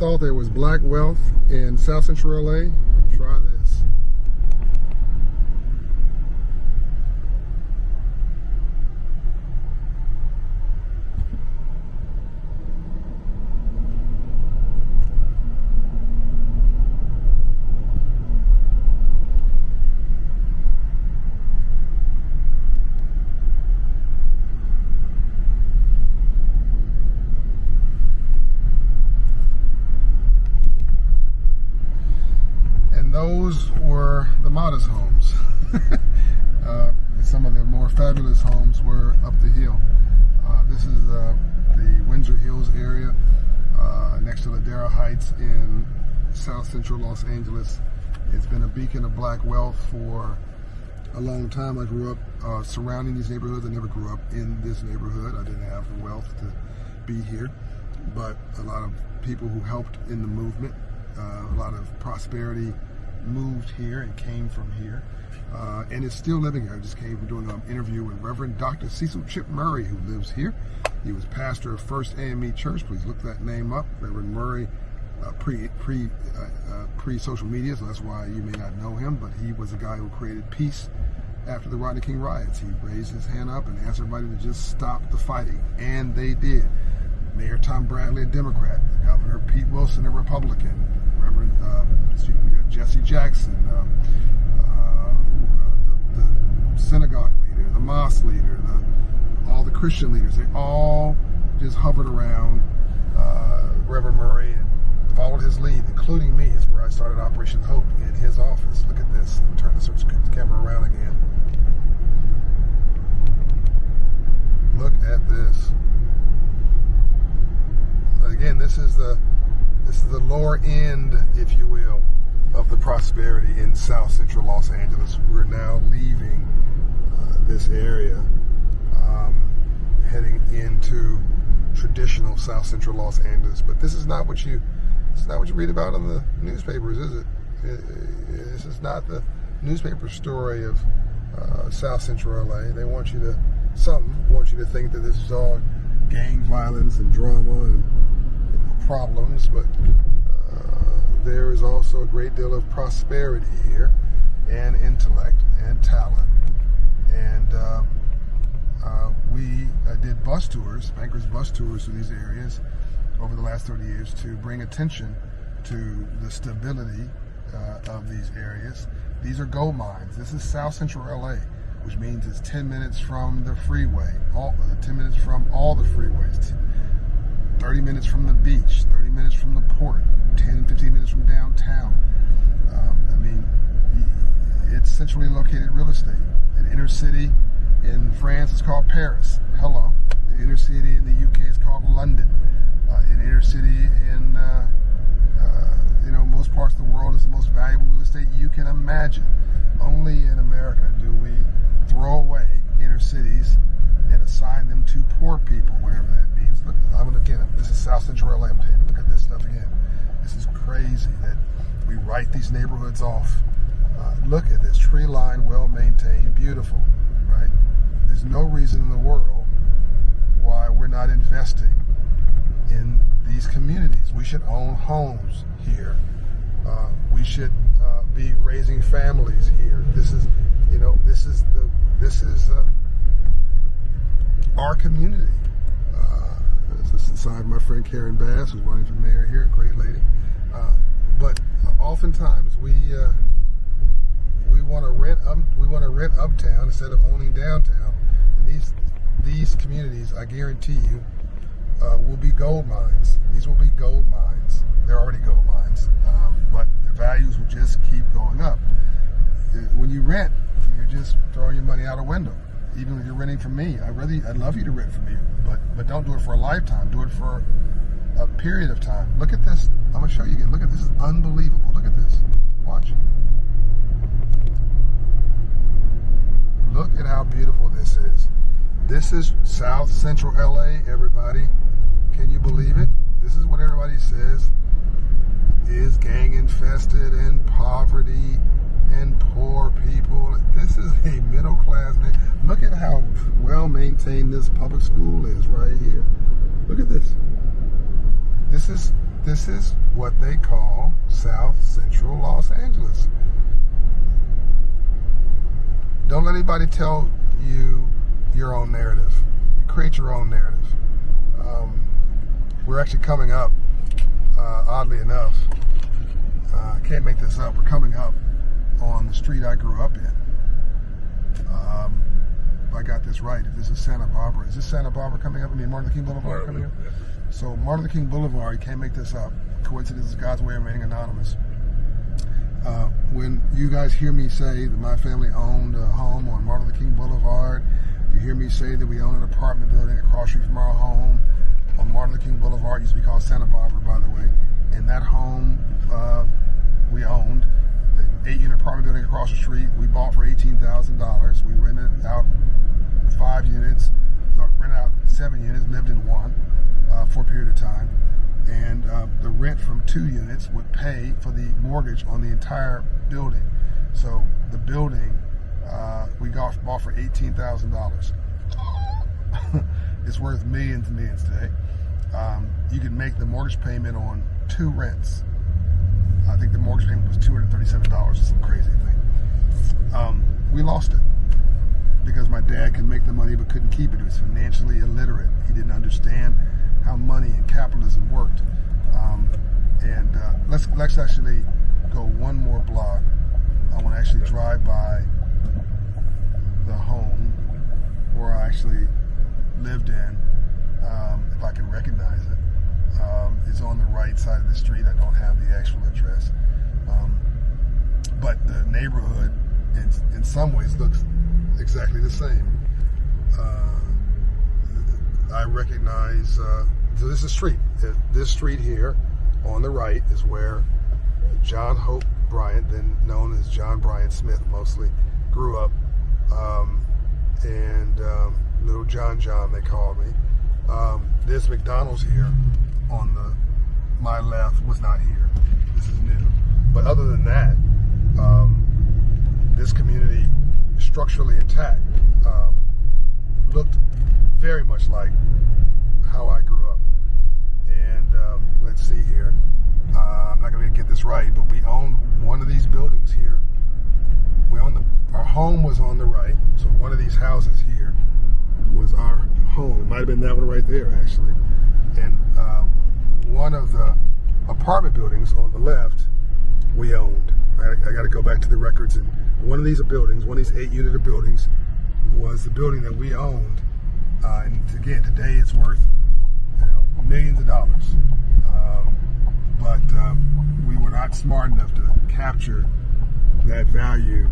thought there was black wealth in South Central LA? Try this. Those were the modest homes. Some of the more fabulous homes were up the hill. This is the Windsor Hills area next to Ladera Heights in South Central Los Angeles. It's been a beacon of black wealth for a long time. I grew up surrounding these neighborhoods. I never grew up in this neighborhood. I didn't have the wealth to be here, but a lot of people who helped in the movement, a lot of prosperity moved here and came from here, and is still living here. I just came from doing an interview with Reverend Dr. Cecil Chip Murray, who lives here. He was pastor of First AME Church. Please look that name up. Reverend Murray, pre social media, so that's why you may not know him, but he was the guy who created peace after the Rodney King riots. He raised his hand up and asked everybody to just stop the fighting, and they did. Mayor Tom Bradley, a Democrat, Governor Pete Wilson, a Republican, Reverend Jesse Jackson, the synagogue leader, the mosque leader, all the Christian leaders, they all just hovered around Reverend Murray and followed his lead, including me. It's where I started Operation Hope in his office. Look at this. Turn the camera around again. Look at this. Again, this is the lower end, if you will, of the prosperity in South Central Los Angeles. We're now leaving this area, heading into traditional South Central Los Angeles. But this is not what you read about in the newspapers, is it? This is not the newspaper story of South Central LA. They want you to think that this is all gang violence and drama and problems, but there is also a great deal of prosperity here, and intellect and talent. And we did bus tours, bankers bus tours to these areas over the last 30 years to bring attention to the stability of these areas. These are gold mines. This is South Central LA, which means it's 10 minutes from the freeway, 10 minutes from all the freeways, 30 minutes from the beach, 30 minutes from the port, 10, 15 minutes from downtown. It's centrally located real estate. An inner city in France is called Paris. Hello. An inner city in the UK is called London. An inner city in most parts of the world is the most valuable real estate you can imagine. Only in America do we throw away inner cities and assign them to poor people, wherever that means. Look, this is South Central LA. I'm telling you, look at this stuff again. This is crazy that we write these neighborhoods off. Look at this, tree line, well maintained, beautiful, right? There's no reason in the world why we're not investing in these communities. We should own homes here. We should be raising families here. This is our community. This is inside my friend Karen Bass, who's running for mayor here, a great lady. But oftentimes we want to rent uptown instead of owning downtown. And these communities, I guarantee you, will be gold mines. These will be gold mines. They're already gold mines, but the values will just keep going up. When you rent, you're just throwing your money out a window. Even if you're renting from me, I'd love you to rent from me, but don't do it for a lifetime. Do it for a period of time. Look at this. I'm gonna show you again. Look at this. This is unbelievable. Look at this. Watch. Look at how beautiful this is. This is South Central LA, everybody. Can you believe it? This is what everybody says is gang infested and poverty and poor people. This is a middle class. Look at how well maintained this public school is right here. Look at this. This This is what they call South Central Los Angeles. Don't let anybody tell you your own narrative. You create your own narrative. We're actually coming up, oddly enough, I can't make this up, we're coming up on the street I grew up in. If I got this right, if this is Santa Barbara, is this Santa Barbara coming up? I mean, Martin Luther King Boulevard coming up? Yeah. So Martin Luther King Boulevard, you can't make this up. Coincidence is God's way of remaining anonymous. When you guys hear me say that my family owned a home on Martin Luther King Boulevard, you hear me say that we own an apartment building across the street from our home on Martin Luther King Boulevard, used to be called Santa Barbara, by the way. And that home we owned, the 8-unit apartment building across the street, we bought for $18,000. We rented out 5 units, so rented out 7 units, lived in one for a period of time. And the rent from 2 units would pay for the mortgage on the entire building. So the building we bought for $18,000. It's worth millions and millions today. You can make the mortgage payment on 2 rents. I think the mortgage payment was $237 or some crazy thing. We lost it because my dad could make the money but couldn't keep it. He was financially illiterate. He didn't understand how money and capitalism worked. Let's actually go one more block. I want to actually drive by the home where I actually lived in, if I can recognize it. It's on the right side of the street. I don't have the actual address. But the neighborhood in some ways looks exactly the same. I recognize, so this is a street. This street here on the right is where John Hope Bryant, then known as John Bryant Smith mostly, grew up. And Little John they called me. This McDonald's here on my left was not here. This is new. But other than that, this community is structurally intact. Looked very much like how I grew up. And let's see here. I'm not going to get this right, but we own one of these buildings here. Our home was on the right, so one of these houses here was our home. It might have been that one right there, actually. And one of the apartment buildings on the left, we owned. I got to go back to the records. And one of these buildings, one of these 8-unit buildings, was the building that we owned. And again, today it's worth millions of dollars. But we were not smart enough to capture that value,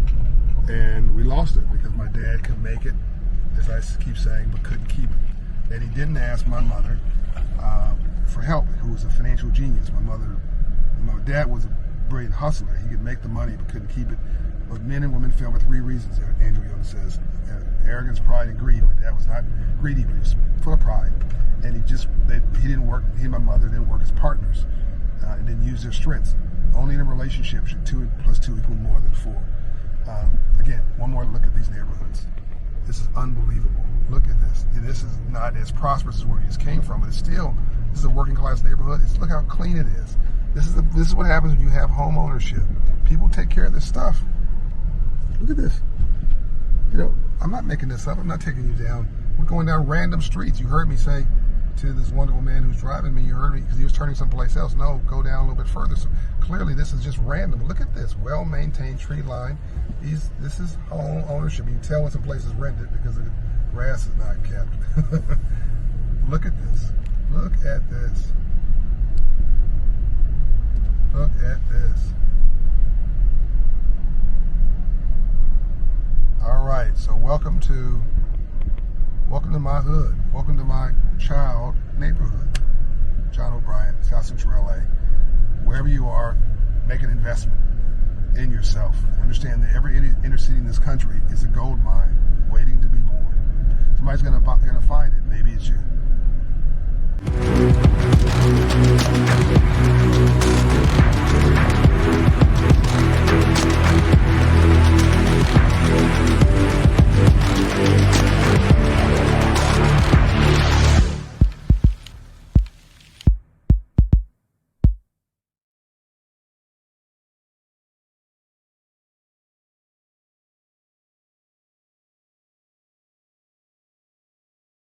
and we lost it because my dad could make it, as I keep saying, but couldn't keep it. And he didn't ask my mother for help, who was a financial genius. My dad was a brilliant hustler. He could make the money but couldn't keep it. But men and women fail for 3 reasons, Andrew Young says. Arrogance, pride, and greed. My dad was not greedy, but he was full of pride. And he didn't work, he and my mother didn't work as partners and didn't use their strengths. Only in a relationship should 2 plus 2 equal more than 4. Again, one more look at these neighborhoods. This is unbelievable. Look at this. And this is not as prosperous as where we just came from, but it's still, this is a working class neighborhood. Look how clean it is. This is what happens when you have home ownership. People take care of this stuff. Look at this. I'm not making this up. I'm not taking you down. We're going down random streets. You heard me say to this wonderful man who's driving me, you heard me, because he was turning someplace else. No, go down a little bit further. So clearly this is just random. Look at this, well-maintained tree line. This is home ownership. You can tell when some place is rented because the grass is not kept. Look at this. Look at this. Look at this. All right, so welcome to my hood. Welcome to my child neighborhood. John O'Brien, South Central LA. Wherever you are, make an investment in yourself. Understand that every inner city in this country is a gold mine waiting to be born. Somebody's gonna find it. Maybe it's you.